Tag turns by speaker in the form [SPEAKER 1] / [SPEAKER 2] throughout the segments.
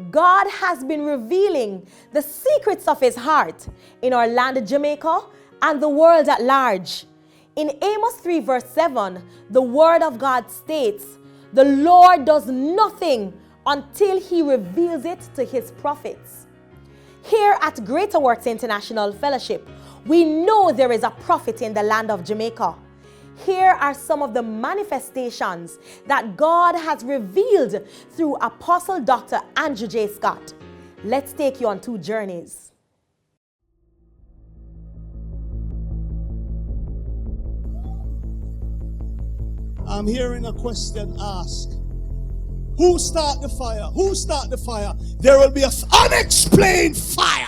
[SPEAKER 1] God has been revealing the secrets of his heart in our land, Jamaica, and the world at large. In Amos 3 verse 7, the word of God states, "The Lord does nothing until he reveals it to his prophets." Here at Greater Works International Fellowship, we know there is a prophet in the land of Jamaica. Here are some of the manifestations that God has revealed through Apostle Dr. Andrew J. Scott. Let's take you on 2 journeys.
[SPEAKER 2] I'm hearing a question asked. Who start the fire? Who start the fire? There will be an unexplained fire.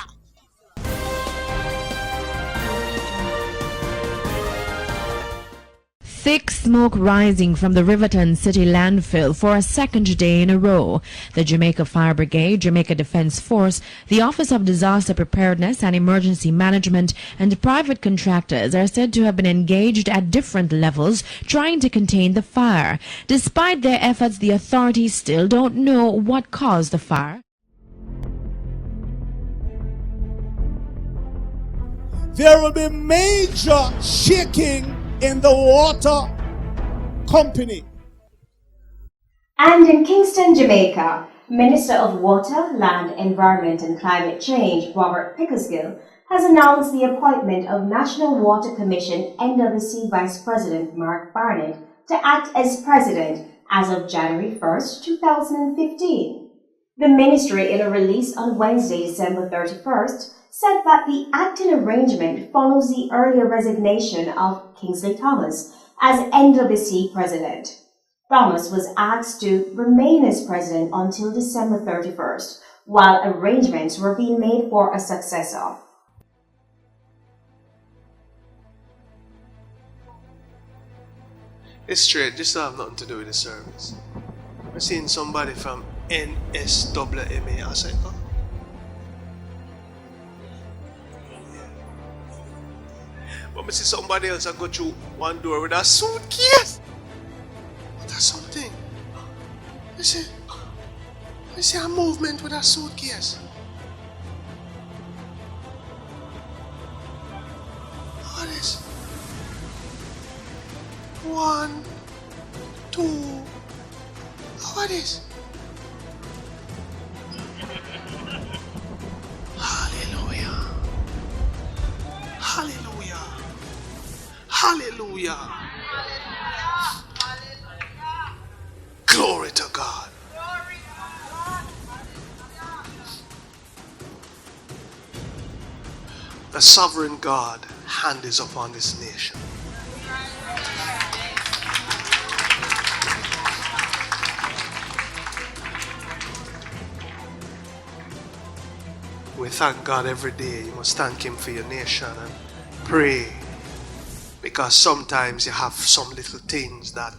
[SPEAKER 3] Thick smoke rising from the Riverton City landfill for a second day in a row. The Jamaica Fire Brigade, Jamaica Defense Force, the Office of Disaster Preparedness and Emergency Management, and private contractors are said to have been engaged at different levels trying to contain the fire. Despite their efforts, the authorities still don't know what caused the fire.
[SPEAKER 2] There will be major shaking in the water company.
[SPEAKER 4] And in Kingston, Jamaica, Minister of Water, Land, Environment and Climate Change, Robert Pickersgill, has announced the appointment of National Water Commission NWC Vice President Mark Barnett to act as President as of January 1st, 2015. The ministry, in a release on Wednesday, December 31st, said that the acting arrangement follows the earlier resignation of Kingsley Thomas as NWC President. Thomas was asked to remain as President until December 31st, while arrangements were being made for a successor.
[SPEAKER 5] It's straight, this have nothing to do with the service. I've seen somebody from NSWMA. I said, oh. But I see somebody else I go through one door with a suitcase. That's something. I see a movement with a suitcase. What is? 1, 2. What is? Hallelujah. Hallelujah. Hallelujah. Glory to God. The sovereign God hand is upon this nation. We thank God every day. You must thank him for your nation and pray. Because sometimes you have some little things that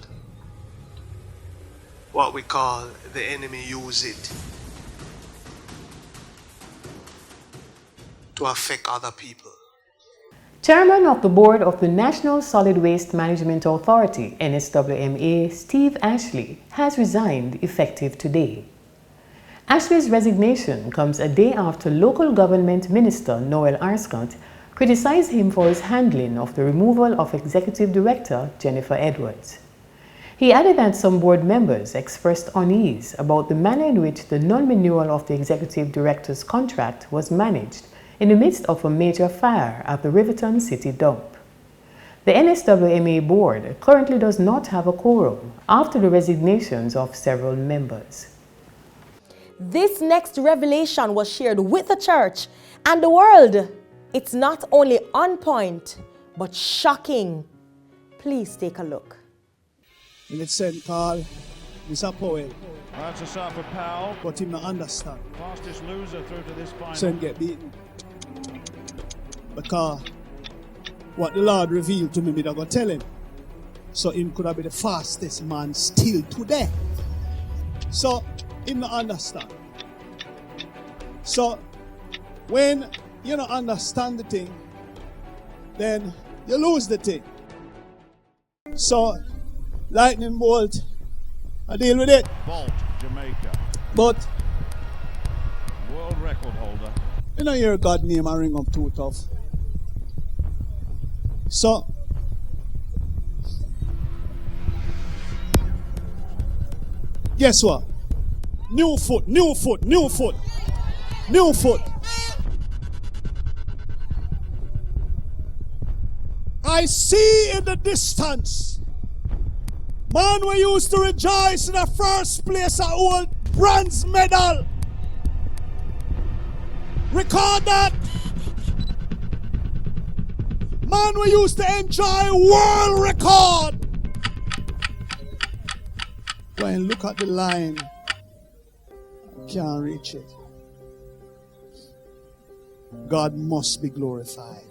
[SPEAKER 5] what we call the enemy use it to affect other people.
[SPEAKER 6] Chairman of the Board of the National Solid Waste Management Authority, NSWMA, Steve Ashley, has resigned effective today. Ashley's resignation comes a day after local government minister Noel Arscott criticized him for his handling of the removal of Executive Director Jennifer Edwards. He added that some board members expressed unease about the manner in which the non-renewal of the Executive Director's contract was managed in the midst of a major fire at the Riverton City dump. The NSWMA board currently does not have a quorum after the resignations of several members.
[SPEAKER 1] This next revelation was shared with the church and the world. It's not only on point, but shocking. Please take a look.
[SPEAKER 2] And it's sent call, Mr. Powell.
[SPEAKER 7] That's a shot for Powell.
[SPEAKER 2] But him not understand.
[SPEAKER 7] Fastest loser through to this final.
[SPEAKER 2] So him get beaten. Because what the Lord revealed to me, I go tell him. So him could have been the fastest man still today. So him not understand. So when you don't understand the thing, then you lose the thing. So lightning bolt, I deal with it.
[SPEAKER 7] Bolt, Jamaica.
[SPEAKER 2] But
[SPEAKER 7] record holder.
[SPEAKER 2] You know, hear God name and ring up too tough. So, guess what? New foot, new foot, new foot, new foot. I see in the distance, man, we used to rejoice in the first place at old bronze medal. Record that. Man, we used to enjoy world record. When look at the line, can't reach it. God must be glorified.